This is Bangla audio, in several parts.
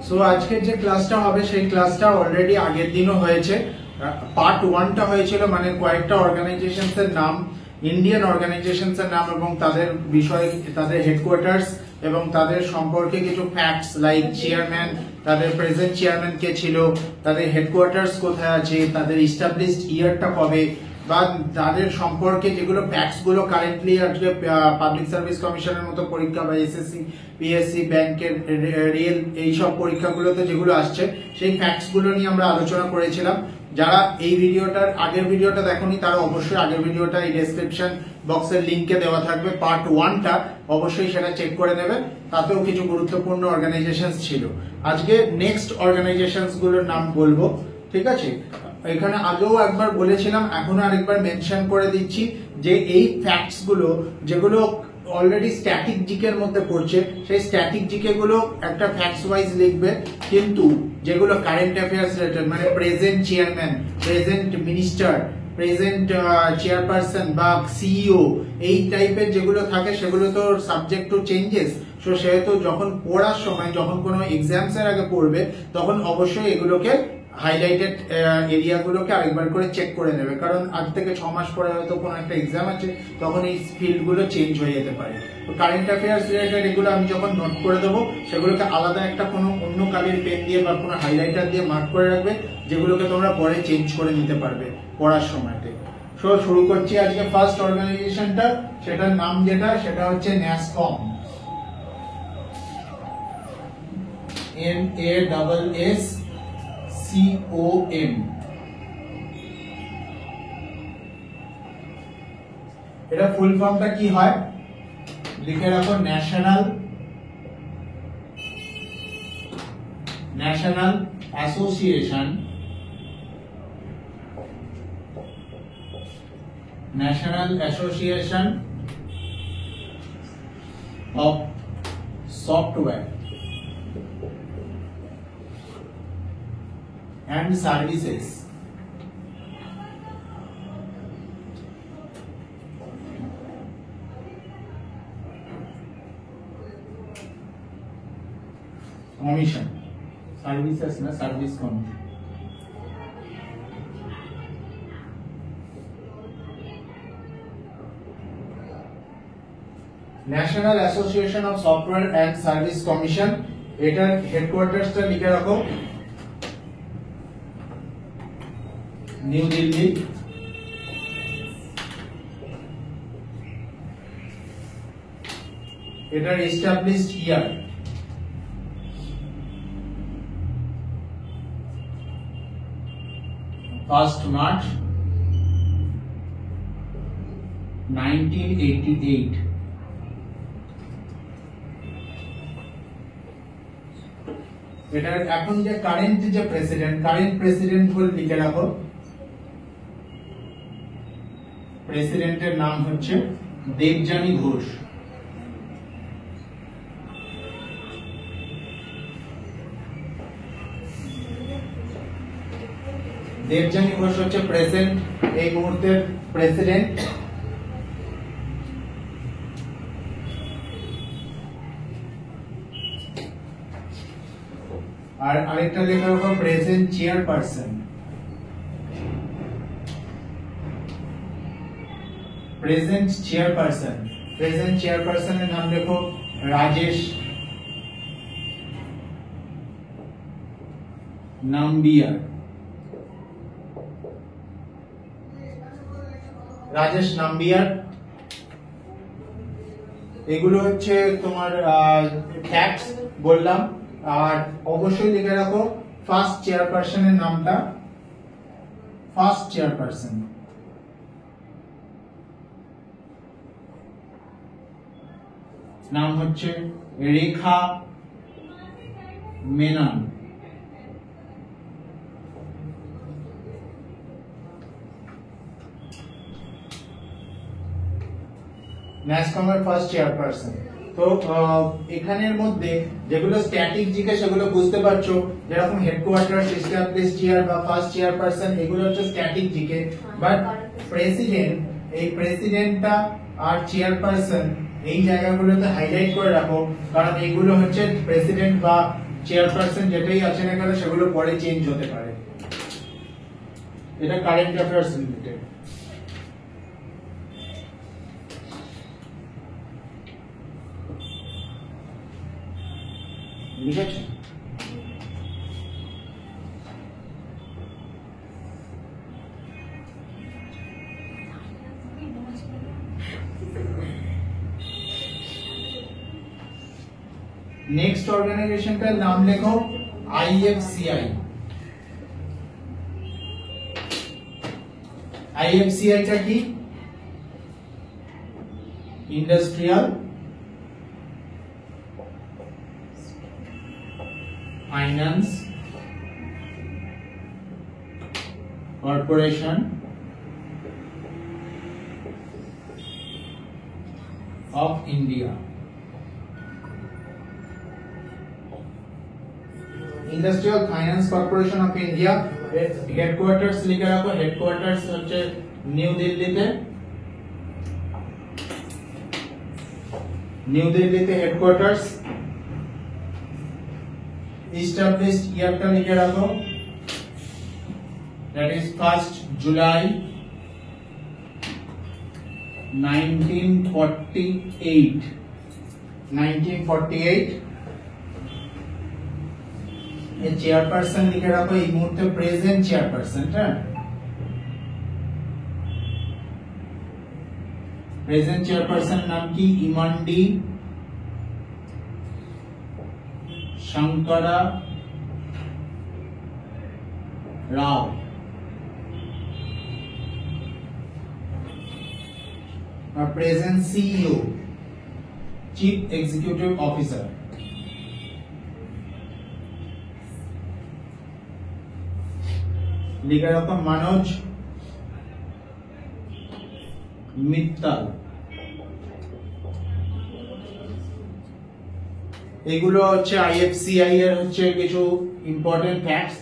সো আজকের যে ক্লাসটা হবে সেই ক্লাসটা অলরেডি আগের দিনও হয়েছে। পার্ট 1টা হয়েছিল, মানে কয়েকটা অর্গানাইজেশনস এর নাম, ইন্ডিয়ান অর্গানাইজেশনস এর নাম এবং তাদের বিষয়, তাদের হেডকোয়ার্টার্স এবং তাদের সম্পর্কে কিছু ফ্যাক্টস লাইক চেয়ারম্যান, তাদের প্রেজেন্ট চেয়ারম্যান কে ছিল, তাদের হেডকোয়ার্টার্স কোথায় আছে, তাদের ইস্টাবলিশড ইয়ারটা কবে, বা তাদের সম্পর্কে যেগুলো ফ্যাক্টস গুলো কারেন্টলি আজকে পাবলিক সার্ভিস কমিশনের মতো পরীক্ষা বা এসএসসি পিএসসি ব্যাংকের রেল এইসব পরীক্ষাগুলোতে যেগুলো আসছে সেই ফ্যাক্টস গুলো নিয়ে আমরা আলোচনা করেছিলাম। যারা এই ভিডিওটার আগের ভিডিওটা দেখোনি তারা অবশ্যই আগের ভিডিওটা এই ডেসক্রিপশন বক্সের লিংকে দেওয়া থাকবে, পার্ট 1টা অবশ্যই সেটা চেক করে নেবে, তাতেও কিছু গুরুত্বপূর্ণ অর্গানাইজেশন ছিল। আজকে নেক্সট অর্গানাইজেশনস গুলোর নাম বলবো, ঠিক আছে? এখানে আগেও একবার বলেছিলাম, এখনো আরেকবার মেনশন করে দিচ্ছি যে এই ফ্যাক্টস গুলো যেগুলো অলরেডি স্ট্যাটিক জিকের মধ্যে পড়ছে সেই স্ট্যাটিক জিকে গুলো একটা ফ্যাক্টস ওয়াইজ লিখবে, কিন্তু যেগুলো কারেন্ট অ্যাফেয়ার্স রিলেটেড মানে present chairman, present minister, present chairperson বা সিইও এই টাইপের যেগুলো থাকে সেগুলো তো সাবজেক্ট টু চেঞ্জেস। সো সেহেতু যখন পড়ার সময়, যখন কোনো এক্সামস এর আগে পড়বে তখন অবশ্যই এগুলোকে হাইলাইটেড এরিয়াগুলোকে আরেকবার করে চেক করে নেবে, কারণ আজ থেকে 6 মাস পরে হয়তো কোনো একটা এক্সাম আছে, তখন এই ফিল্ড গুলো চেঞ্জ হয়ে যেতে পারে। তো কারেন্ট অ্যাফেয়ার্স রিলেটেড এগুলো আমি যখন নোট করে দেবো সেগুলোকে আলাদা একটা কোনো অন্য কালির পেন দিয়ে বা কোনো হাইলাইটার দিয়ে মার্ক করে রাখবে, যেগুলোকে তোমরা পরে চেঞ্জ করে নিতে পারবে পড়ার সময়তে। সো শুরু করছি আজকে ফার্স্ট অর্গানাইজেশনটা, সেটার নাম সেটা হচ্ছে ন্যাসকম, NASSCOM। এটা ফুল ফর্মটা কি হয় লিখে রাখো, national association of software and services। Commission, services না, service commission. National association of software and service commission, এটার হেডকোয়ার্টার্সটা লিখে রাখো নিউ দিল্লি। এটার এস্টাবলিশড ইয়ার 1st March 1988। এটার এখন যে কারেন্ট প্রেসিডেন্ট বলে লিখে রাখো, প্রেসিডেন্টের নাম হচ্ছে দেবযানী ঘোষ। দেবযানী ঘোষ হচ্ছে প্রেজেন্ট এই মুহূর্তের প্রেসিডেন্ট। আর আরেকটা লেখা রাখো প্রেজেন্ট চেয়ারপারসন। প্রেজেন্ট চেয়ারপারসনের নাম লেখো রাজেশ নাম্বিয়ার। এগুলো হচ্ছে তোমার ফ্যাক্টস বললাম। আর অবশ্যই লিখে রাখো ফার্স্ট চেয়ারপারসনের নামটা, ফার্স্ট চেয়ারপারসন নাম হচ্ছে রেখা মেনন। ন্যাসকমের ফার্স্ট চেয়ারপারসন। তো এখানের মধ্যে যেগুলো স্ট্যাটিক জিকে সেগুলো বুঝতে পারছো, যেরকম হেডকোয়ার্টার, এস্টাবলিশড ইয়ার বা ফার্স্ট চেয়ারপারসন, এগুলো হচ্ছে স্ট্যাটিক জিকে। বাট প্রেসিডেন্ট, এই প্রেসিডেন্টটা আর চেয়ারপারসন এই জায়গাগুলোতে হাইলাইট করে রাখো, কারণ এইগুলো হচ্ছে প্রেসিডেন্ট বা চেয়ারপারসন যেটাই আছে না কেন সেগুলো পরে চেঞ্জ হতে পারে। এটা কারেন্ট অ্যাফেয়ার্স রিলেটেড। ঠিক আছে, नेक्स्ट ऑर्गेनाइजेशन का नाम लिखो IFCI। IFCI का की industrial finance corporation of India. Industrial finance corporation of India headquarters लिखे रखो। हेडक्वार्टर्स হচ্ছে নিউ দিল্লিতে। নিউ দিল্লিতে হেডকোয়ার্টার্স। এস্টাবলিশড ইয়ারটা লিখে রাখো, দ্যাট ইজ 1st জুলাই 1948। 1948 ये चेयरपर्सन लिखे रखो, এই মুহূর্তে প্রেজেন্ট চেয়ারপারসন। হ্যাঁ, प्रेजेंट चेयरपर्सन नाम की इमंडी शंकरा राव। और present CEO chief executive officer लिखा रखो मनोज मित्तल। এগুলো হচ্ছে আইএফসিআই এর হচ্ছে কিছু ইম্পর্টেন্ট ফ্যাক্টস,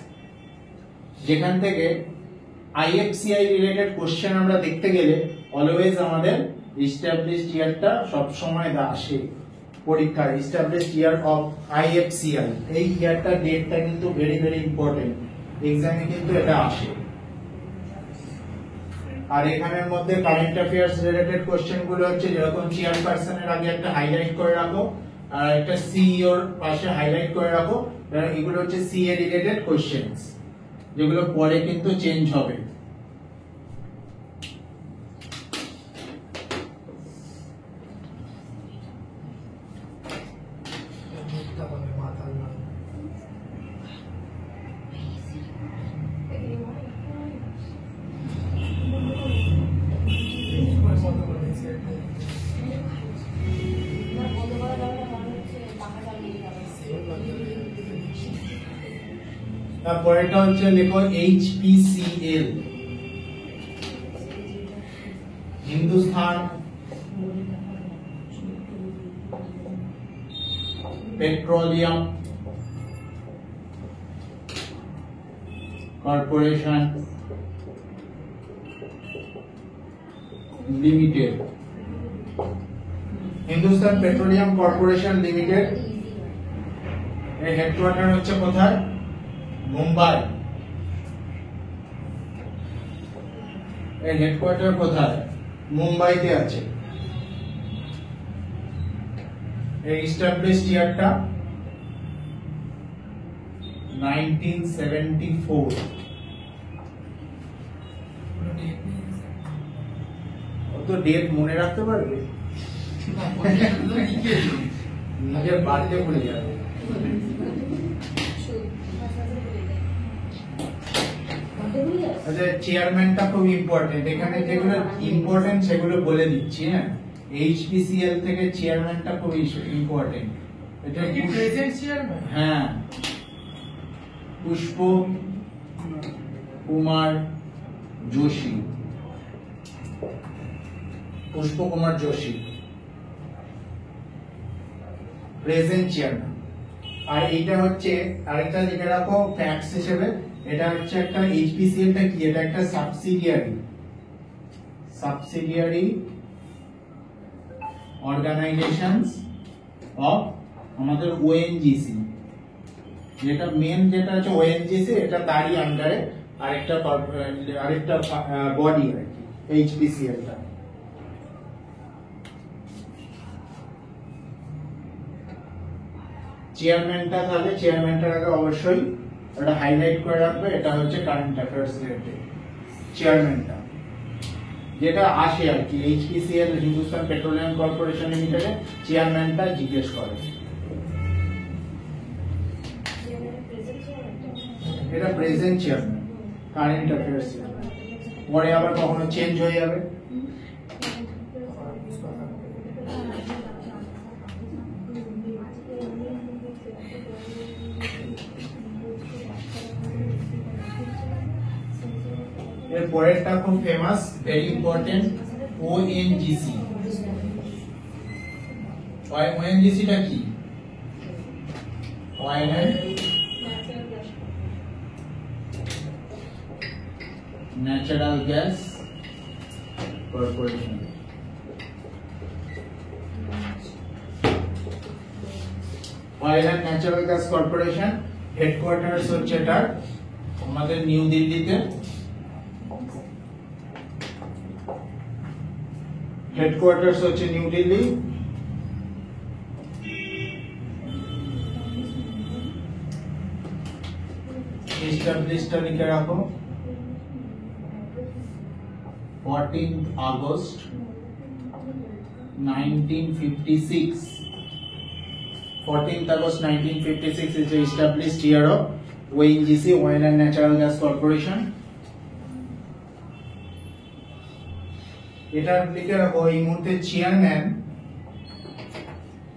যেখান থেকে আইএফসিআই রিলেটেড কোশ্চেন আমরা দেখতে গেলে অলওয়েজ আমাদের এস্টাবলিশড ইয়ারটা সব সময় আসে পরীক্ষায়। এস্টাবলিশড ইয়ার অফ আইএফসিআই, এই ইয়ারটা ডেটটা কিন্তু ভেরি ভেরি ইম্পর্টেন্ট, এক্সামে কিন্তু এটা আসে। আর এখানের মধ্যে কারেন্ট অ্যাফেয়ার্স রিলেটেড কোশ্চেন গুলো হচ্ছে যেরকম চেয়ারপারসনের আগে একটা হাইলাইট করে রাখো আর একটা সিইও এর পাশে হাইলাইট করে রাখো। এগুলো হচ্ছে সিএ রিলেটেড কোশ্চেনস, যেগুলো পরে কিন্তু চেঞ্জ হবে। তারপরেটা হচ্ছে লেখো HPCL, Hindustan petroleum corporation limited. Hindustan petroleum corporation limited এর হেডকোয়ার্টার হচ্ছে কোথায়? মুম্বাই। এর হেডকোয়ার্টার কোথায়? মুম্বাইতে আছে। এর এস্টাবলিশড ইয়ারটা 1974। তো ডেট মনে রাখতে পারবে? নিজের বাড়িতে ভুলে যাবে। আচ্ছা, চেয়ারম্যানটা খুব ইম্পর্টেন্ট, এখানে যেগুলো ইম্পর্টেন্ট সেগুলো বলে দিচ্ছি। হ্যাঁ, এইচপিসিএল থেকে চেয়ারম্যানটা খুব ইম্পর্টেন্ট। এটা কি প্রেজেন্ট চেয়ারম্যান? হ্যাঁ, পুষ্প কুমার যোশী। পুষ্প কুমার যোশী প্রেজেন্ট চেয়ারম্যান। আর এটা হচ্ছে আরেকটা লিখে রাখো ফ্যাক্টস হিসেবে, এটা হচ্ছে একটা এইচপিসিএল টা কি, এটা একটা সাবসিডিয়ারি অর্গানাইজেশনস অফ আমাদের ওএনজিসি, যেটা মেন যেটা হচ্ছে ওএনজিসি, এটা তারই আন্ডারে আরেকটা বডি আর কি, এইচপিসিএল টা। চেয়ারম্যানটা তাহলে চেয়ারম্যানটার আগে অবশ্যই এটা হাইলাইট করে রাখবে, এটা হচ্ছে কারেন্ট অ্যাফেয়ার্স রিলেটেড চেয়ারম্যানটা, যেটা আসে আর কি এইচপিসিএল হিন্দুস্তান পেট্রোলিয়াম কর্পোরেশন লিমিটেডে চেয়ারম্যানটা জিজ্ঞেস করে। এটা present chairman, current affairs chairman, পরে আবার কখনো চেঞ্জ হয়ে যাবে। এর পরেরটা খুব famous, very important, ONGC. ONGC টা কি? Oil and natural gas corporation. Oil and natural gas corporation headquarters হচ্ছে এটার আমাদের নিউ দিল্লিতে। হেডকোয়ার্টার্স হচ্ছে নিউ দিল্লি। এস্টাবলিশড লিখে রাখো 14th August 1956. 14th August 1956 is the established year of ONGC, Oil and Natural Gas Corporation. এটা লিখে রাখো এই মুহূর্তে চেয়ারম্যান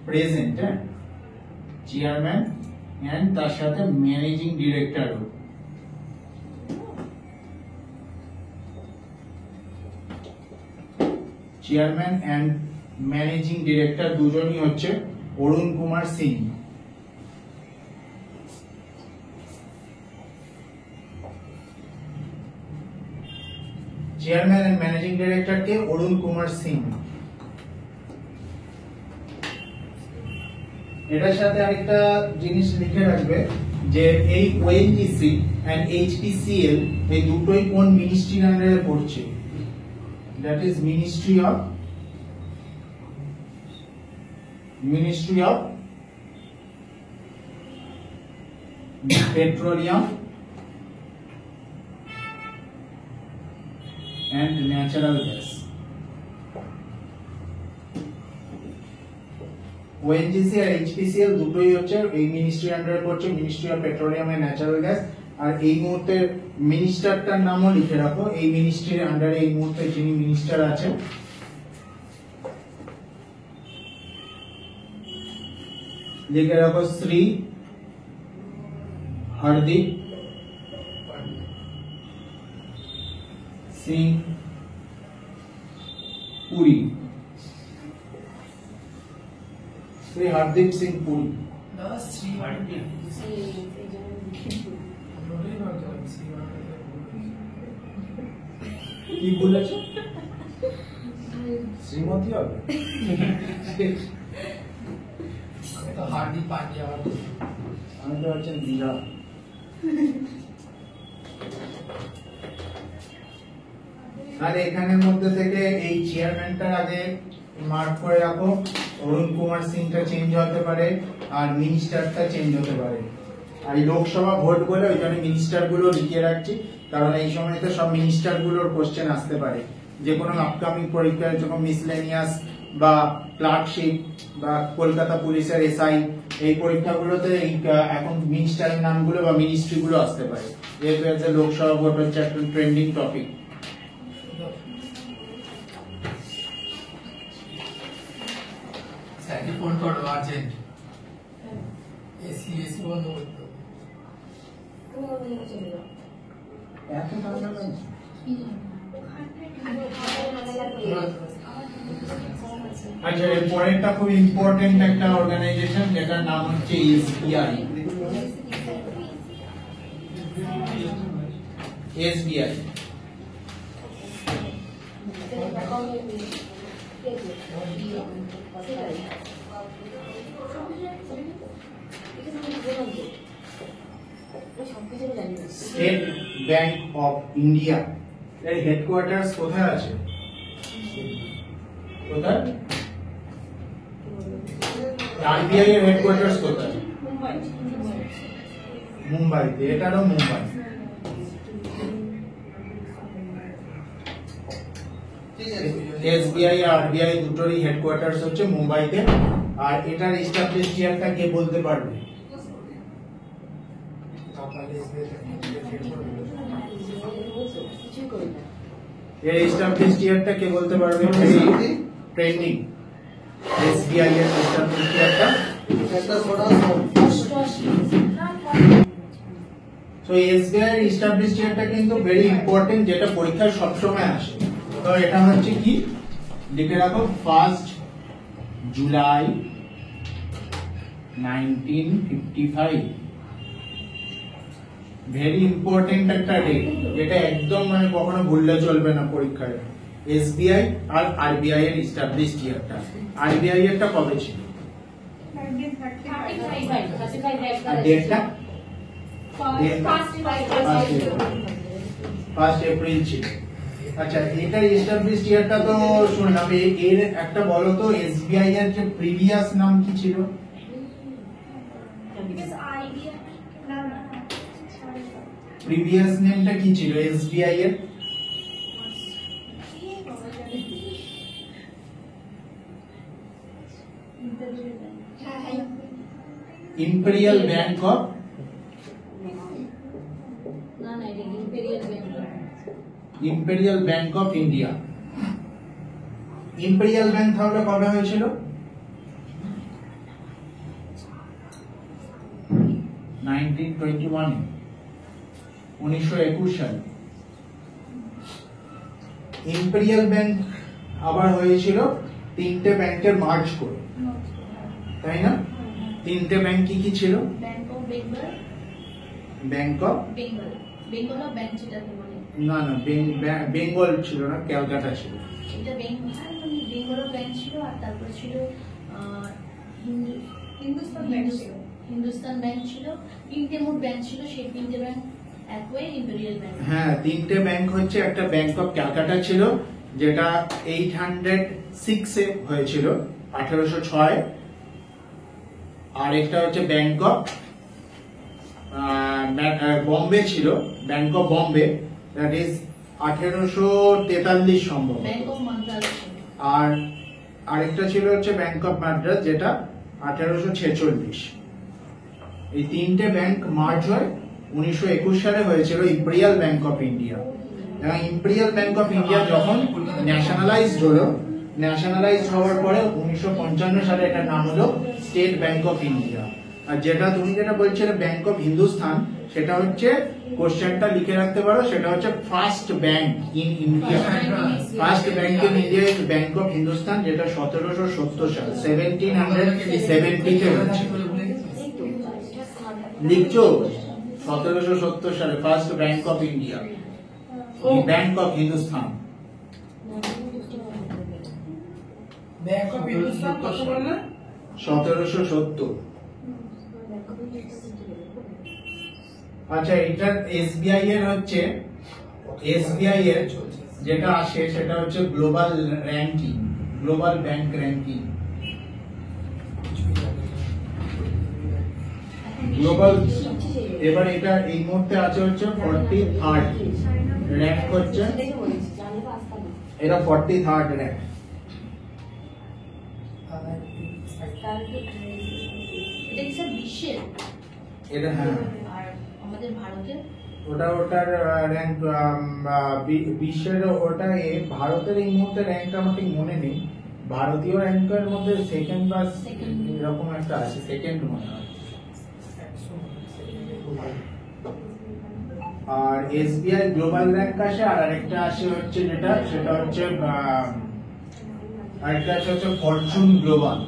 প্রেজেন্ট, চেয়ারম্যান এন্ড তার সাথে managing director. Chairman and managing director দুজনই হচ্ছে Arun Kumar Singh. Chairman and managing director কে? অরুণ কুমার সিং। এটার সাথে আরেকটা জিনিস লিখে রাখবে যে এই ওএনজিসি এন্ড এইচপিসিএল এই দুটোই কোন মিনিস্ট্রির আন্ডারে পড়ছে? That is ministry of petroleum and natural gas. ONGC আর HPCL দুটোই হচ্ছে এই মিনিস্ট্রি আন্ডারে পড়ছে, ministry of petroleum and natural gas. আর এই মুহূর্তে মিনিস্টারটার নামও লিখে রাখো, এই মিনিস্ট্রির আন্ডারে এই মুহূর্তে যিনি মিনিস্টার আছেন লিখে রাখো শ্রী হরদীপ সিং পুরী। শ্রী হরদীপ সিং পুরী। কি বলেছো? শ্রীমতী হবে? হার্দিক পান্ডিয়া, আমি তো হচ্ছেন দীঘা। আর এখানের মধ্যে থেকে এই চেয়ারম্যানটার আগে মার্ক করে রাখো, অরুণ কুমার সিংটা চেঞ্জ হতে পারে আর মিনিস্টারটা চেঞ্জ হতে পারে। আর এই লোকসভা ভোট বলে ওই জন্য মিনিস্টার গুলো লিখে রাখছি, কারণ এই সময়তে সব মিনিস্টার গুলোর কোশ্চেন আসতে পারে। যে কোনো আপকামিং পরীক্ষায় যখন মিসলেনিয়াস বা ক্লার্কশিপ বা কলকাতা পুলিশের এসআই এই পরীক্ষাগুলোতে এখন মিনিস্টারের নামগুলো বা মিনিস্ট্রি গুলো আসতে পারে, যেহেতু লোকসভা ভোট হচ্ছে একটা ট্রেন্ডিং টপিক। ফোন করো আর্জেন্ট, এসি বন্ধ করতে। আচ্ছা, এর পরেরটা খুব ইম্পর্টেন্ট একটা অর্গানাইজেশন যেটার নাম হচ্ছে SBI. SBI state bank of India এর হেডকোয়ার্টার্স কোথায় আছে? কোথায়? আরবিআই এর হেডকোয়ার্টার্স কোথায়? মুম্বাইতে। এটারও মুম্বাই। এসবিআই আর আরবিআই দুটোরই হেডকোয়ার্টার্স হচ্ছে মুম্বাইতে। আর এটার এস্টাবলিশ ইয়ারটা কে বলতে পারবে? এর এস্টাবলিশ ইয়ারটা কে বলতে পারবে? ট্রেন্ডিং এসবিআই এর এস্টাবলিশ ইয়ারটা সো এসবিআই এর এস্টাবলিশ ইয়ারটা কিন্তু ভেরি ইম্পর্টেন্ট, যেটা পরীক্ষায় সবসময় আসে। তো এটা হচ্ছে কি, লিখে রাখো 1 জুলাই 1955। ভেরি ইম্পর্টেন্ট একটা ডেট, যেটা একদম মানে কখনো ভুললে চলবে না পরীক্ষায়। এসবিআই আর আরবিআই এর এস্টাবলিশড ইয়ারটা। আরবিআই এরটা কবে ছিল? ডেটটা 1 এপ্রিল ছিল। আচ্ছা, এটার এস্টাবলিশড ইয়ারটা তো শুনলাম। এর একটা বলো তো, এসবিআই এর যে প্রিভিয়াস নাম কি ছিল? প্রিভিয়াস নেমটা কি ছিল এসবিআই এর? Imperial bank of imperial bank of India. Imperial bank তাহলে কবে হয়েছিল? 1921 1921 সালে। ইম্পেরিয়াল ব্যাংক আবার হয়েছিল তিনটে ব্যাংকের মার্জ করে, তাই না? তিনটে ব্যাংক কি কি ছিল? Bank of Bengal, bank of Bengal, Bengal of bank যেটাকে বলে। না না, বেঙ্গল ছিল না, ক্যালকাটা ছিল। এটা বেঙ্গল অফ ব্যাংক ছিল। আর তারপর ছিল হিন্দুস্তান ব্যাংক ছিল। হিন্দুস্তান ব্যাংক ছিল। তিনটে মোট ব্যাংক ছিল, সেই তিনটে ব্যাংক একই ইম্পেরিয়াল ব্যাংক। হ্যাঁ, তিনটে ব্যাংক হচ্ছে, একটা ব্যাংক অফ ক্যালকাটা ছিল যেটা 806 এ হয়েছিল, 1806। আর একটা হচ্ছে ব্যাংক অফ বম্বে ছিল, bank of Bombay, that is 1843 সম্ভব। ব্যাংক অফ মাদ্রাজ ছিল। আর আরেকটা ছিল হচ্ছে ব্যাংক অফ মাদ্রাজ, যেটা 1846। এই তিনটে ব্যাংক মার্জ হয় 1921 সালে হয়েছিল ইম্পেরিয়াল ব্যাংক অফ ইন্ডিয়া। এবং ইম্পেরিয়াল ব্যাংক অফ ইন্ডিয়া যখন ন্যাশনালাইজড হলো, ন্যাশনালাইজড হওয়ার পরে 1955 সালে এটার নাম হলো স্টেট ব্যাংক অফ ইন্ডিয়া। আর যেটা তুমি যেটা বলছিলে ব্যাংক অফ হিন্দুস্তান, সেটা হচ্ছে, কোশ্চেনটা লিখে রাখতে পারো, সেটা হচ্ছে first bank in India. First bank in India is bank of Hindustan, যেটা 1770 সাল 1770 তে হয়েছে। লিখছো 1770 সালে first bank of India, bank of Hindustan. Bank of Hindustan কত বললে? 1770। আচ্ছা, এটার এসবিআই এর হচ্ছে, এসবিআই এর যেটা আসে সেটা হচ্ছে global ranking, global bank ranking. Global, এবার এটা এই মুহূর্তে আছে হচ্ছে 43rd র্যাঙ্ক হচ্ছে, এটা 43rd র্যাঙ্ক। এটা কি স্যার বিশ্বের? এটা হ্যাঁ। আর আমাদের ভারতের? ওটার র্যাঙ্ক বিশ্বের, ওটা ভারতের এই মুহূর্তে র্যাঙ্কটা আমার ঠিক মনে নেই। ভারতীয় র্যাঙ্কের মধ্যে সেকেন্ড বা এরকম একটা আছে, সেকেন্ড মনে হয়। আর এসবিআই গ্লোবাল র্যাঙ্ক আসে। আর আরেকটা আসে হচ্ছে যেটা, সেটা হচ্ছে আরেকটা আছে হচ্ছে Fortune global.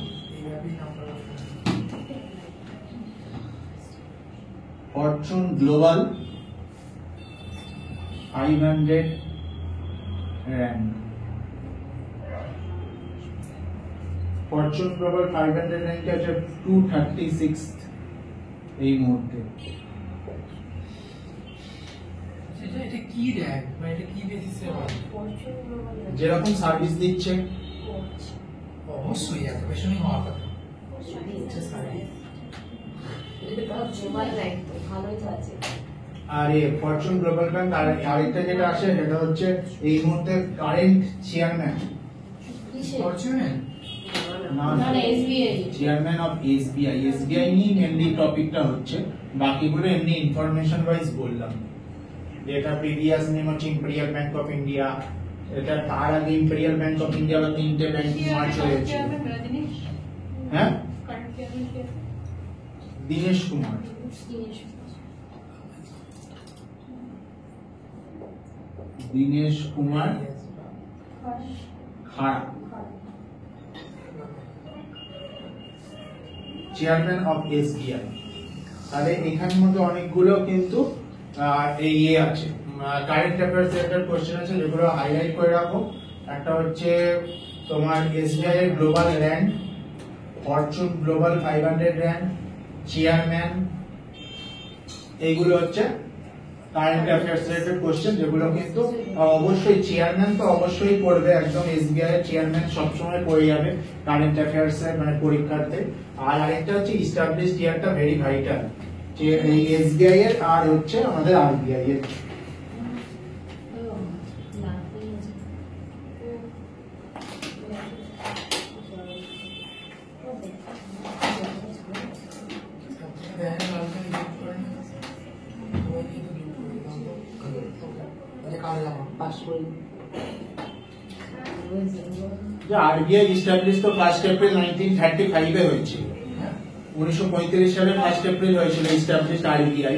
Fortune global 500 rank. Fortune global 500 র্যাঙ্কে আছে 236 এই মুহূর্তে। এটা কি র্যাঙ্ক মানে এটা কি বেসিসে হয়? যেরকম সার্ভিস দিচ্ছে। অবশ্যই এত বেশি হওয়ার কথা। আর ফরচুন গ্লোবাল ব্যাংক আর আরেকটা যেটা আছে সেটা হচ্ছে এই মুহূর্তে current chairman fortunate chairman of SBI. SBI নিয়ে মেনলি টপিকটা হচ্ছে, বাকিগুলো এমনি ইনফরমেশন ওয়াইজ বললাম। যেটা প্রিভিয়াস নেম হচ্ছে ইম্পেরিয়াল ব্যাংক অফ ইন্ডিয়া, এটা তার আগে ইম্পেরিয়াল ব্যাংক অফ ইন্ডিয়া বা তিনটে ব্যাংক মার্জ হয়েছে। হ্যাঁ, দীনেশ কুমার। দীনেশ কুমার খাড়া, চেয়ারম্যান অফ এসবিআই। তাহলে এখানের মধ্যে অনেকগুলো কিন্তু এই আছে কারেন্ট অ্যাফেয়ার্স রিলেটেড কোশ্চেন আছে, যেগুলো হাইলাইট করে রাখো। একটা হচ্ছে তোমার এসবিআই এর global rank, Fortune global 500 rank, chairman, এইগুলো হচ্ছে কারেন্ট অ্যাফেয়ার্স রিলেটেড কোশ্চেন, যেগুলো কিন্তু অবশ্যই চেয়ারম্যান তো অবশ্যই পড়বে, একদম এসবিআই এর চেয়ারম্যান সবসময় পড়ে যাবে কারেন্ট অ্যাফেয়ার্স এর মানে পরীক্ষার্থে। আর আরেকটা হচ্ছে ইস্টাবলিশড ইয়ারটা ভেরি ভাইটাল, যে এই এসবিআই এর আর হচ্ছে আমাদের আরবিআই এর। আরবিআই ইস্টাবলিশ তো 1 এপ্রিল 1935 এ হয়েছিল। 1935 সালে 1 এপ্রিল হয়েছিল ইস্টাবলিশ আরবিআই।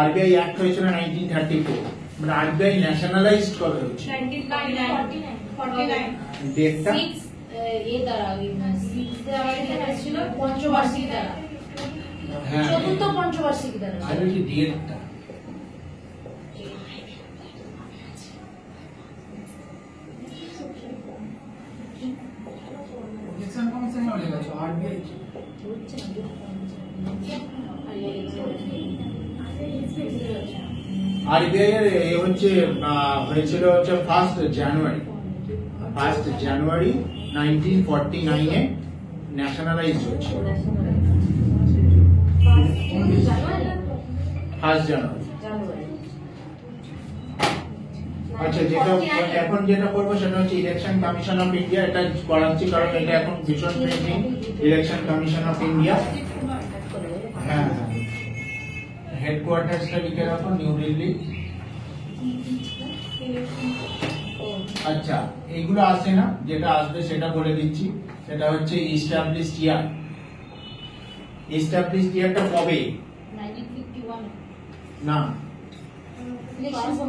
আরবিআই অ্যাক্ট হয়েছিল 1934। মানে আরবিআই ন্যাশনালাইজড কবে হয়েছিল? 1949 ডেটটা পঞ্চবার্ষিকী দ্বারা, হ্যাঁ, চতুর্থ পঞ্চবার্ষিকী দ্বারা। আর কি ডেটটা ইলেকশন কমিশন বলে গেছে আরবিআই আরবিআই এর হচ্ছে হয়েছিল হচ্ছে 1 জানুয়ারি 1949 এ ন্যাশনালাইজ হয়েছিল। 1 জানুয়ারি। আচ্ছা, যেটা এখন যেটা করবো সেটা হচ্ছে ইলেকশন কমিশন অফ ইন্ডিয়া। এটা করাচ্ছি কারণ এটা এখন ভীষণ trending, election commission of India. হ্যাঁ, হেডকোয়ার্টার্সটা লিখে রাখো, নিউ দিল্লি। আচ্ছা, এইগুলো আসে না, যেটা আসবে সেটা বলে দিচ্ছি। সেটা হচ্ছে ইস্টাবলিশড ইয়ার। ইস্টাবলিশড ইয়ারটা কবে? 1951 না,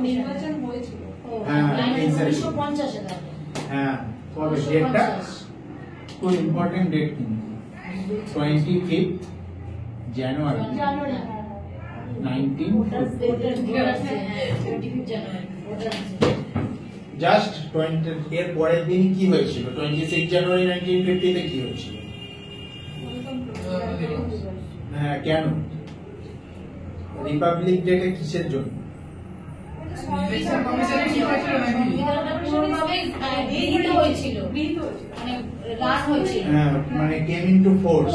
নির্বাচন হয়েছিল। হ্যাঁ, 1950 এ। হ্যাঁ, কবে ডেটটা? খুব ইম্পর্টেন্ট ডেট কিন্তু 25 জানুয়ারি 1950। জাস্ট 20 এর পরের দিন কি হয়েছিল? 26 জানুয়ারি 1950 তে কি হয়েছিল? হ্যাঁ, কেন? রিপাবলিক ডেটে কিসের জন্য? ইলেকশন কমিশনে কি হয়েছিল নাকি? হ্যাঁ, মানে কেম ইনটু ফোর্স।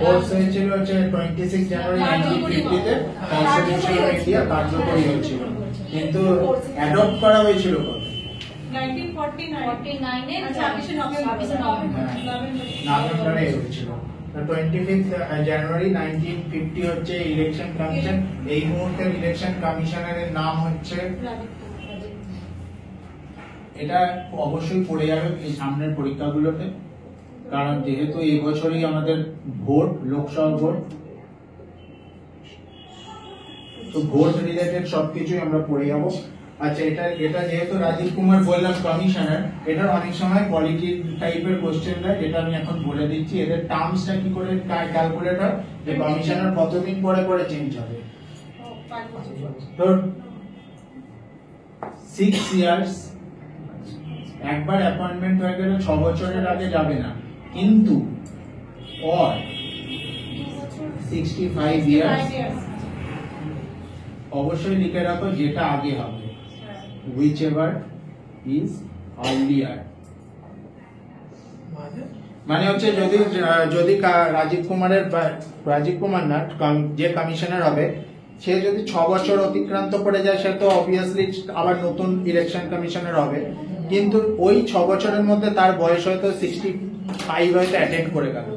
ফোর্স হয়েছিল হচ্ছে 26 জানুয়ারি 1950 তে কনস্টিটিউশন অফ ইন্ডিয়া কার্যকরী হয়েছিল, কিন্তু অ্যাডপ্ট করা হয়েছিল কবে? 1949 এর 26 নভেম্বরে হয়েছিল। 25 জানুয়ারি 1950 হচ্ছে ইলেকশন কমিশন। এই মুহূর্তের ইলেকশন কমিশনারের নাম হচ্ছে, এটা অবশ্যই পড়ে যাবে এই সামনের পরীক্ষাগুলোতে, কারণ যেহেতু এই বছরই আমাদের ভোট, লোকসভা ভোট, তো ভোট রিলেটেড সবকিছুই আমরা পড়ে যাবো। আচ্ছা, এটা যেহেতু রাজীব কুমার বললাম কমিশনার, এটার অনেক সময় পলিটি টাইপের কোশ্চেন দেয়, যেটা আমি এখন বলে দিচ্ছি। এদের টার্মসটা কি করে ক্যালকুলেট হয়, যে কমিশনার কতদিন পরে পরে চেঞ্জ হবে। তো 6 ইয়ার্স, একবার অ্যাপয়েন্টমেন্ট হয়ে গেলে 6 বছরের আগে যাবে না, কিন্তু or 65 years অবশ্যই লিখে রাখো যেটা আগে হবে, হুইচ এভার ইজ আর্লিয়ার। মানে হচ্ছে যদি যদি রাজীব কুমার না যে কমিশনার হবে, সে যদি 6 বছর অতিক্রান্ত করে যায়, সে তো অবভিয়াসলি আবার নতুন ইলেকশন কমিশনার হবে। কিন্তু ওই 6 বছরের মধ্যে তার বয়স হয়তো 65 হয়তো অ্যাটেন্ড করে গেল,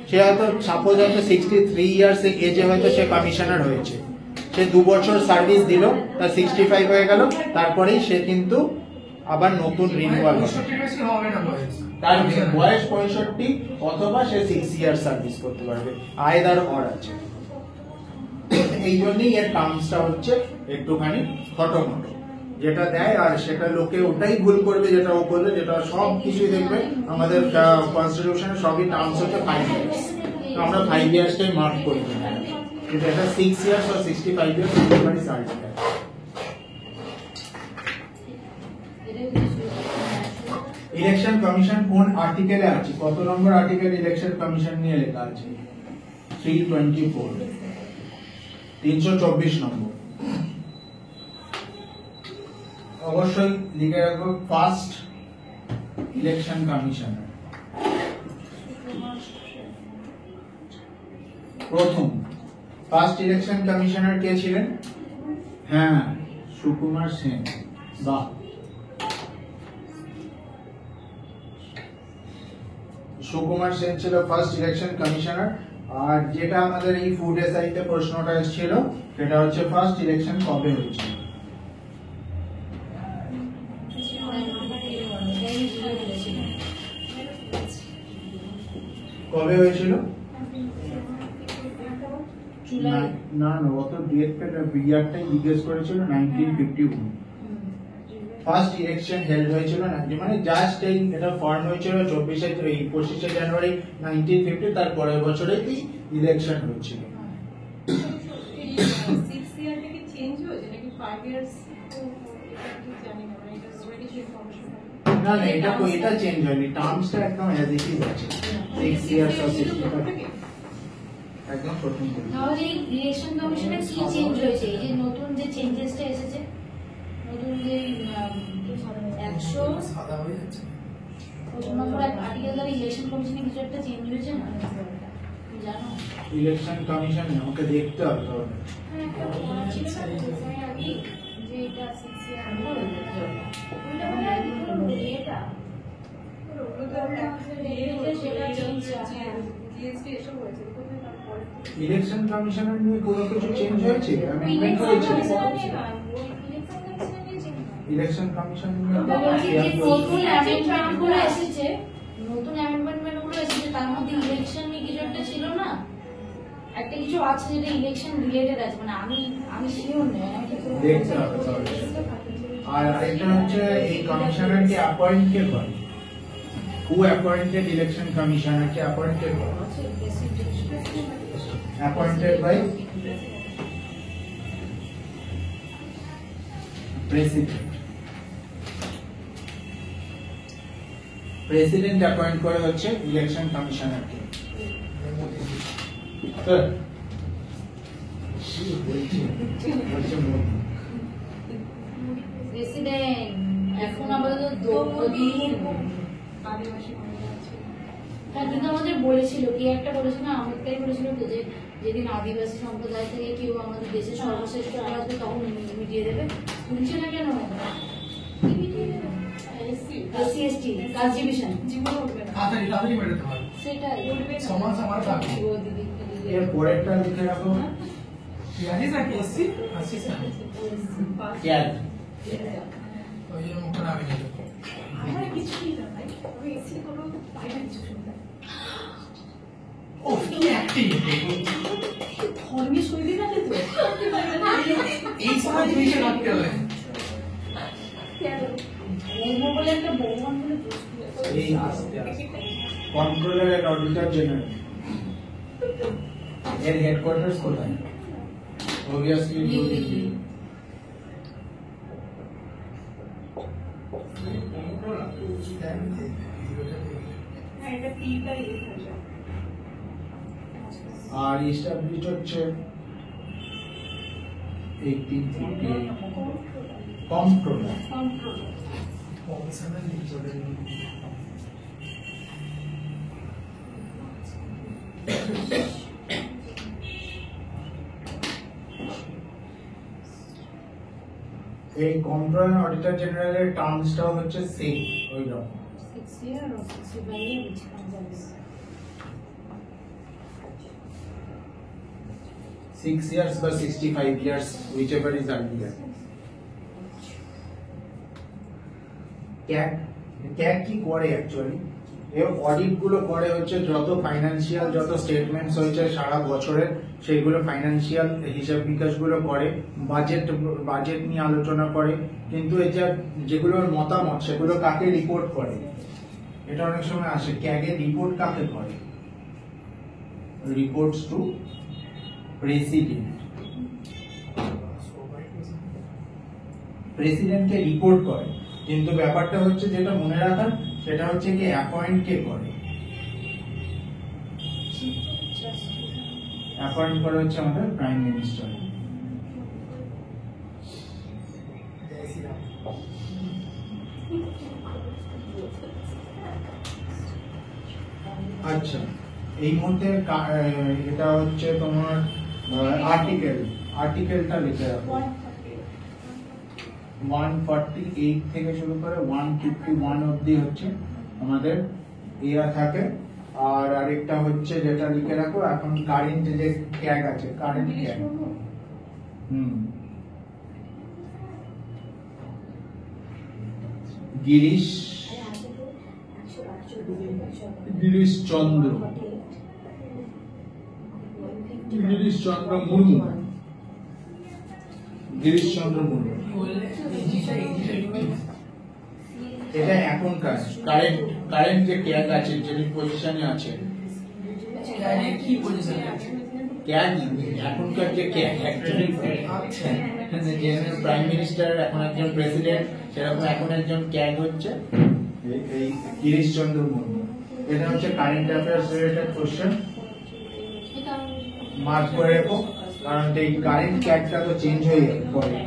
সে হয়তো সাপোজ হয়তো 63 ইয়ার্স এজে হয়তো সে কমিশনার হয়েছে, সে 2 বছর সার্ভিস দিল, তার 65 হয়ে গেল, তারপরেই সে কিন্তু আবার নতুন রিনিউয়াল হবে। তার বয়স 65 অথবা সে 6 ইয়ার সার্ভিস করতে পারবে, আয়দার অর আছে। এই জন্যই এর টার্মসটা হচ্ছে একটুখানি খটোমটো যেটা দেয়, আর সেটা লোকে ওটাই ভুল করবে যেটা ও বলবে, যেটা সব কিছুই দেখবে আমাদের কনস্টিটিউশনে সবই টার্মস হচ্ছে 5 ইয়ার্স, তো আমরা 5 ইয়ার্সটাই মার্ক করি, কিন্তু এটা 6 ইয়ার্স আর 65 ইয়ার্স একেবারে সার্ভিস। ইলেকশন কমিশন কোন আর্টিকেলে আছে, কত নম্বর আর্টিকেল ইলেকশন কমিশন নিয়ে লেখা আছে? 324, 324 নম্বর। অবশ্যই লিখে রাখবো ফার্স্ট ইলেকশন কমিশনার, প্রথম ফার্স্ট ইলেকশন কমিশনার কে ছিলেন? হ্যাঁ, সুকুমার সেন। বাহ, সুকুমার সেন ছিল ফার্স্ট ইলেকশন কমিশনার। আর যেটা আমাদের এই ফুড এসআইতে প্রশ্নটা এসেছিল, সেটা হচ্ছে ফার্স্ট ইলেকশন কবে হয়েছিল? কবে হয়েছিল? না না, অত ইয়ারটাই জিজ্ঞেস করেছিল, 1951 ফার্স্ট ইলেকশন হেল্ড হয়েছিল, মানে জাস্ট এই এটা ফর্ম হয়েছিল 25শে জানুয়ারি 1950, তার পরের বছরে এই ইলেকশন হয়েছিল। না না, এটা চেঞ্জ হয়নি, টার্মসটা একদম অ্যাজ ইট ইজ আছে, 6 ইয়ার্স আর 65 একদম প্রথম থেকে। তাহলে এই ইলেকশন কমিশনে কি চেঞ্জ হয়েছে? এই যে নতুন যে চেঞ্জেসটা এসেছে, নতুন যে 100 সাদা হয়ে যাচ্ছে, প্রথম নম্বর আর্টিকেল দ্বারা ইলেকশন কমিশনে কিছু একটা চেঞ্জ হয়েছে না, জানো? ইলেকশন কমিশনে আমাকে দেখতে হবে তাহলে। যে এটা 6 ইয়ার ওইটা মানে এটা সেটা চেঞ্জ ইলেকশন কমিশনার নিয়ে কোনো কিছু চেঞ্জ হয়েছে? অ্যামেন্ডমেন্ট হয়েছে ইলেকশন কমিশন নিয়ে? নতুন অ্যামেন্ডমেন্টগুলো এসেছে, নতুন অ্যামেন্ডমেন্টগুলো এসেছে, তার মধ্যে ইলেকশন নিয়ে কিছু একটা ছিল না, একটা কিছু আছে যেটা ইলেকশন রিলেটেড আছে, মানে আমি শিওর নই, আমি ঠিক করে দেখতে হবে তাহলে। আর আরেকটা হচ্ছে এই কমিশনারকে অ্যাপয়েন্ট কে করে? হু অ্যাপয়েন্টেড ইলেকশন কমিশনারকে অ্যাপয়েন্টেড করে? Appointed by president. President appoint করে হচ্ছে ইলেকশন কমিশনারকে। প্রেসিডেন্ট এখন আপাতত দ্রৌপদী। হ্যাঁ, কিন্তু আমাদের বলেছিল, কি একটা বলেছিল না, আমাদেরটাই বলেছিল তো, যে যেদিন আদিবাসী সম্প্রদায় থেকে কেউ আমাদের দেশে সর্বশ্রেষ্ঠ আসবে তখন মিটিয়ে দেবে। শুনছি না কেন? এসসি এসটি কাস্ট ডিভিশন জীবন উঠবে না, তাড়াতাড়ি মেটাতে পারবে, সেটা উঠবে না। সমান সমান থাকবে। এর পরেরটা লিখে রাখো, জানিস না কি এসসি আসিস না ক্যাড। ওই জন্য মুখটা আমি নিয়ে যাবো। আমার কিছুই না ভাই, আমি এসসি কোনো পাই না কিছু শুনতে। ও কি অ্যাক্টিং, ধর্মীয় শৈলী না তো এই সময় জিনিসে রাখতে হবে। বৌমা বলে একটা বৌমান বলে এই আস্তে আস্তে কন্ট্রোলার এন্ড অডিটর জেনারেল এর হেডকোয়ার্টার্স কোথায়? অবভিয়াসলি নিউ দিল্লি। আর এস্টাবলিশ হচ্ছে 1858 comptroller প্রফেশনাল লিখে এই কন্ট্রোলার অডিটর জেনারেলের টার্মসটাও হচ্ছে সেম ওই রকম 6 year or 65 year which comes as 6 years বা 65 years whichever is earlier cat কি করে অ্যাকচুয়ালি এই অডিট গুলো করে হচ্ছে যত ফাইনান্সিয়াল যত স্টেটমেন্টস হয়েছে সারা বছরের সেইগুলো ফাইনান্সিয়াল হিসাব নিকাশ গুলো করে বাজেট নিয়ে আলোচনা করে কিন্তু এই যেগুলোর মতামত সেগুলো কাকে রিপোর্ট করে এটা অনেক সময় আসে ক্যাগে রিপোর্ট কাকে করে রিপোর্টস টু প্রেসিডেন্টকে রিপোর্ট করে কিন্তু ব্যাপারটা হচ্ছে যেটা মনে রাখার সেটা হচ্ছে কি অ্যাপয়েন্ট কে করে অ্যাপয়েন্ট করে হচ্ছে আমাদের প্রাইম মিনিস্টার আচ্ছা এই মুহূর্তে এটা হচ্ছে তোমার আর্টিকেলটা লিখে রাখো 148 থেকে শুরু করে 151 অবধি হচ্ছে আমাদের এরা থাকে আর আরেকটা হচ্ছে যেটা লিখে রাখো এখন কারেন্ট যে ক্যাগ আছে কারেন্ট ক্যাগ গিরিশ চন্দ্র মুর্মু গিরিশ চন্দ্র মুর্মু এটা এখনকার কারেন্ট যে ক্যাগ আছে যে পজিশনে আছে কি পজিশন আছে ক্যাগ এখনকার যে ক্যাগ অ্যাকচুয়ালি যে প্রাইম মিনিস্টার এখন একজন প্রেসিডেন্ট সেরকম এখন একজন ক্যাগ হচ্ছে এই গিরিশ চন্দ্র মুর্মু এটা হচ্ছে current affairs related question mark করে রেখো কারণ এই কারেন্ট ক্যাগটা তো চেঞ্জ হয়ে পড়ে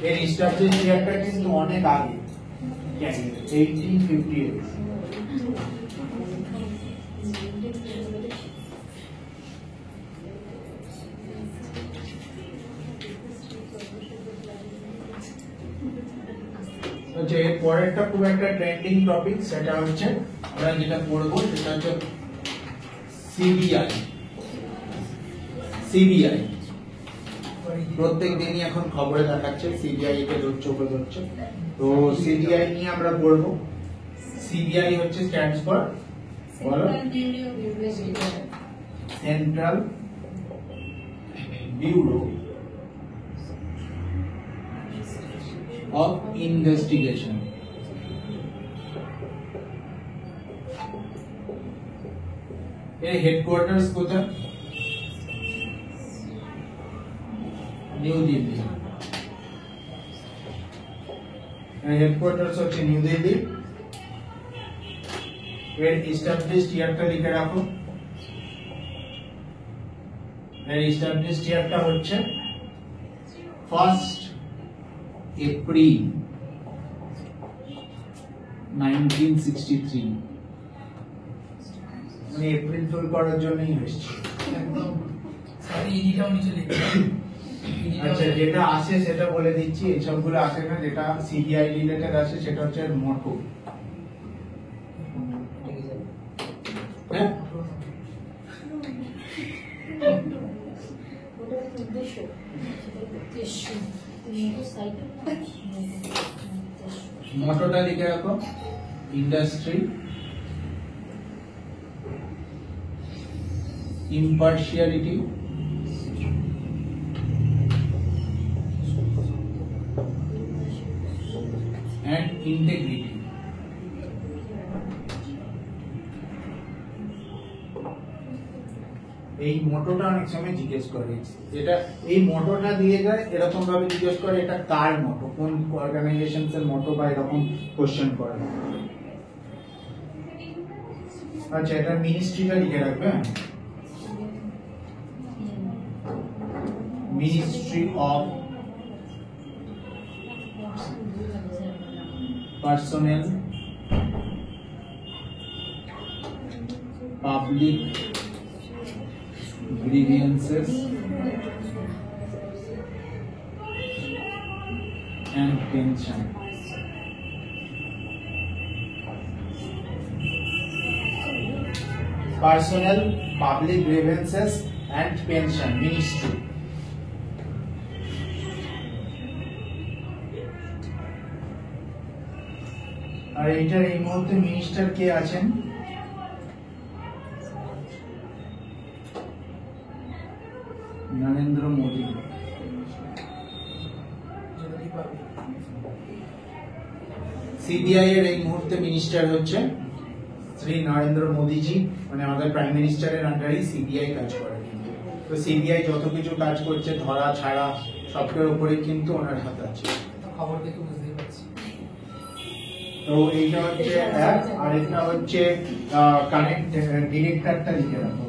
এর এস্টাবলিশ ইয়ারটা কিন্তু অনেক আগে 1858 আচ্ছা এর পরেরটা খুব একটা ট্রেন্ডিং টপিক সেটা হচ্ছে আমরা যেটা পড়বো সেটা হচ্ছে সিবিআই প্রত্যেক দিনই এখন খবরে দেখাচ্ছে সিবিআই কে চোখে ধরছে তো সিবিআই নিয়ে আমরা পড়বো সিবিআই হচ্ছে স্ট্যান্ডস ফর বলো সেন্ট্রাল ব্যুরো of investigation এর হেডকোয়ার্টার্স কোথায় নিউ দিল্লি এর হেডকোয়ার্টার্স হচ্ছে নিউ দিল্লি এর এস্টাবলিশড ইয়ারটা লিখে রাখো এর এস্টাবলিশড ইয়ারটা হচ্ছে 1st April 1963 মানে এপ্রিল ফুল করার জন্যই হয়েছে একদম স্যার ইডিটাও নিচে লিখে আচ্ছা যেটা আসে সেটা বলে দিচ্ছি এই সবগুলো আসে না যেটা সিবিআই রিলেটেড আসে সেটা হচ্ছে মোটো হ্যাঁ মোটোটা লিখে রাখো ইন্ডাস্ট্রি impartiality and integrity এই মোটোটা অনেক সময় জিজ্ঞেস করে যেটা এই মোটোটা দিয়ে যায় এরকম ভাবে জিজ্ঞেস করে এটা কার মোটো কোন অর্গানাইজেশনস এর মোটো বা এরকম কোশ্চেন করে আচ্ছা, এটা মিনিস্ট্রিটা লিখে রাখবে। Ministry of personnel public grievances and pension. Personnel, public grievances and pension ministry. আর এইটার এই মুহূর্তে মিনিস্টার কে আছেন? নরেন্দ্র মোদী। সিবিআই এর এই মুহূর্তে মিনিস্টার হচ্ছে শ্রী নরেন্দ্র মোদীজি, মানে আমাদের প্রাইম মিনিস্টারের আন্ডারেই সিবিআই কাজ করে। তো সিবিআই যত কিছু কাজ করছে ধরা ছাড়া সবটার উপরে কিন্তু ওনার হাত আছে। খবর দেখে বুঝতেই পারছি। তো এইটা হচ্ছে এক, আর এটা হচ্ছে কারেন্ট ডিরেক্টরটা লিখে রাখো।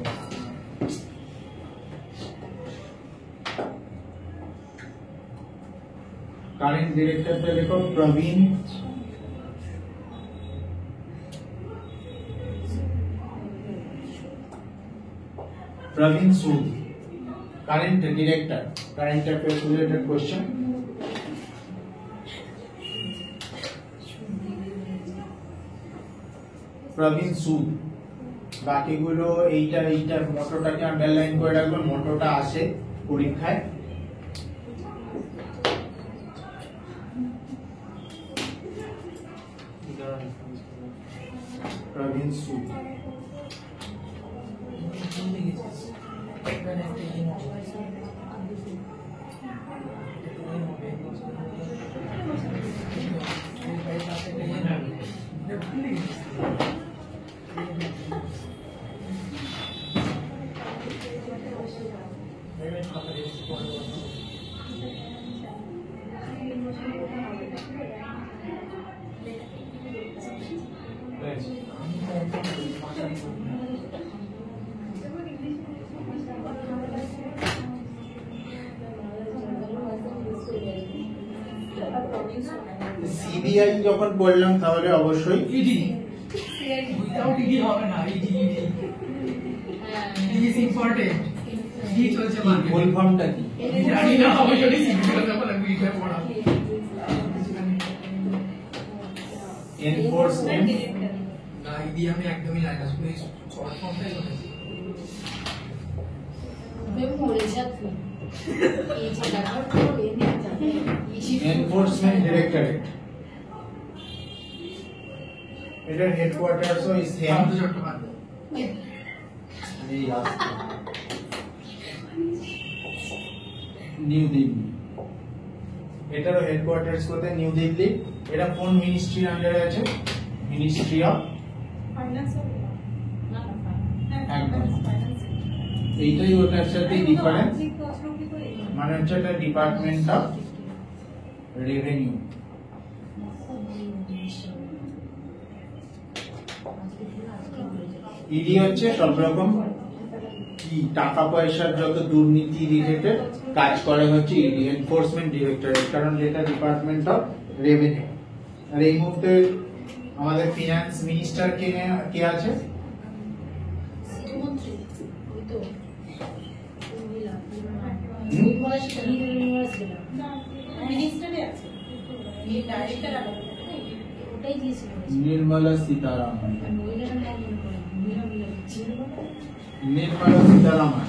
কারেন্ট ডিরেক্টরটা লিখো Praveen Sood, current director, current affairs related question. Praveen Sood, বাকিগুলো এইটার মোটোটাকে আন্ডারলাইন করে রাখবেন, মোটোটা আসে পরীক্ষায়। Praveen Sood, সিবিআই যখন বললাম তাহলে অবশ্যই ইডি উইদাউট ইডি হবে না। ED is important. ইডি চলছে মার্কেটে। ফুল ফর্মটা কি জানি না, অবশ্যই সিবিআই যখন আমি ইডি পড়াবো। এনফোর্সমেন্ট, না ইডি আমি একদমই জানি না, শুধু শর্ট ফর্মটাই শুনেছি। এনফোর্সমেন্ট ডিরেক্টরেট, এটার হেডকোয়ার্টারস ও সেম নিউ দিল্লি। এটারও হেডকোয়ার্টারস কোথায়? নিউ দিল্লি। এটা কোন মিনিস্ট্রির আন্ডারে আছে? মিনিস্ট্রি অফ একদম, এইটাই ওটার সাথে ডিফারেন্স, মানে হচ্ছে এটা ডিপার্টমেন্ট অফ রেভিনিউ। ইডি হচ্ছে সব রকম কি টাকা পয়সার যত দুর্নীতি রিলেটেড কাজ করে হচ্ছে ইডি, এনফোর্সমেন্ট ডিরেক্টরেট, কারণ যেটা ডিপার্টমেন্ট অফ রেভিনিউ। আর এই মুহূর্তে আমাদের ফিনান্স মিনিস্টার কে আছে? Nirmala Sitharaman. Nirmala Sitharaman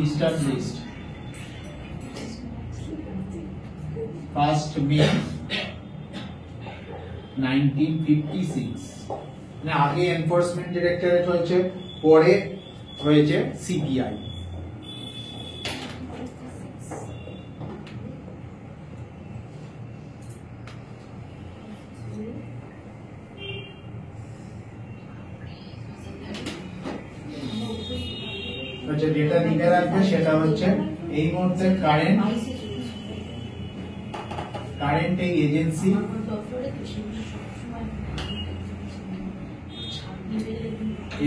established 1st May 1956। মানে আগে এনফোর্সমেন্ট ডিরেক্টরেট হয়েছে, পরে হয়েছে সিবিআই। আচ্ছা, যেটা লিখে রাখবে সেটা হচ্ছে এই মুহূর্তে কারেন্ট এই এজেন্সি সেগুলো সবসময়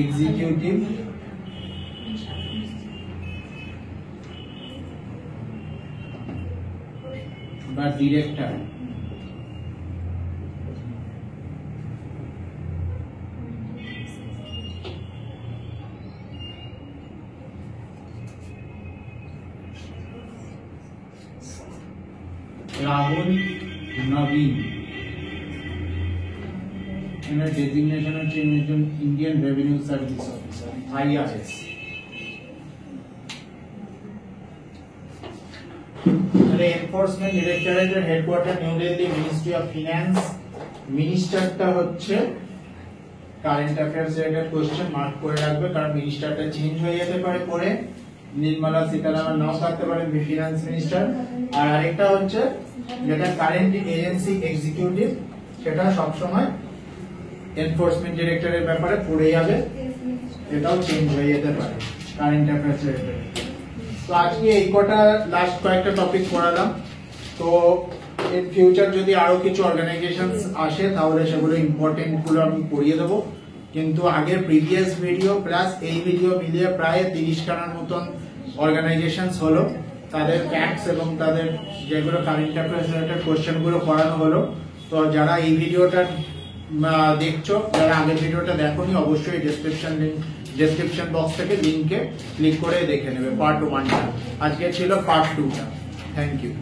এক্সিকিউটিভ বা ডিরেক্টর, রাহুল নবীন, এনার ডেজিগনেশন হচ্ছে Indian revenue service officer IRS। Enforcement ডিরেক্টরেটের headquarter New Delhi, ministry of finance. মিনিস্টারটা হচ্ছে current affairs related question mark করে রাখবে, কারণ মিনিস্টারটা চেঞ্জ হয়ে যেতে পারে পরে, নির্মলা সীতারামন নাও থাকতে পারে ফিনান্স মিনিস্টার। আর আরেকটা হচ্ছে যেটা কারেন্ট এজেন্সি এক্সিকিউটিভ, সেটা সবসময় এনফোর্সমেন্ট ডিরেক্টরের ব্যাপারে পড়ে যাবে, এটাও চেঞ্জ হয়ে যেতে পারে কারেন্ট অ্যাফেয়ার্স রিলেটেড। তো আজকে এই কটা লাস্ট কয়েকটা টপিক পড়ালাম। তো ইন ফিউচার যদি আরো কিছু অর্গানাইজেশন আসে তাহলে সেগুলো ইম্পর্টেন্ট গুলো আমি পড়িয়ে দেবো, কিন্তু আগের প্রিভিয়াস ভিডিও প্লাস এই ভিডিও মিলিয়ে প্রায় 30 খানার মতন অর্গানাইজেশন হলো, তাদের ফ্যাক্টস এবং তাদের যেগুলো কারেন্ট অ্যাফেয়ার্স রিলেটেড কোশ্চেন গুলো পড়ানো হলো। তো যারা এই ভিডিওটা দেখছো, যারা আগের ভিডিওটা দেখোনি, অবশ্যই ডেসক্রিপশন বক্স থেকে লিংকে ক্লিক করে দেখে নেবে পার্ট 1টা। আজকে ছিল পার্ট 2টা। Thank you.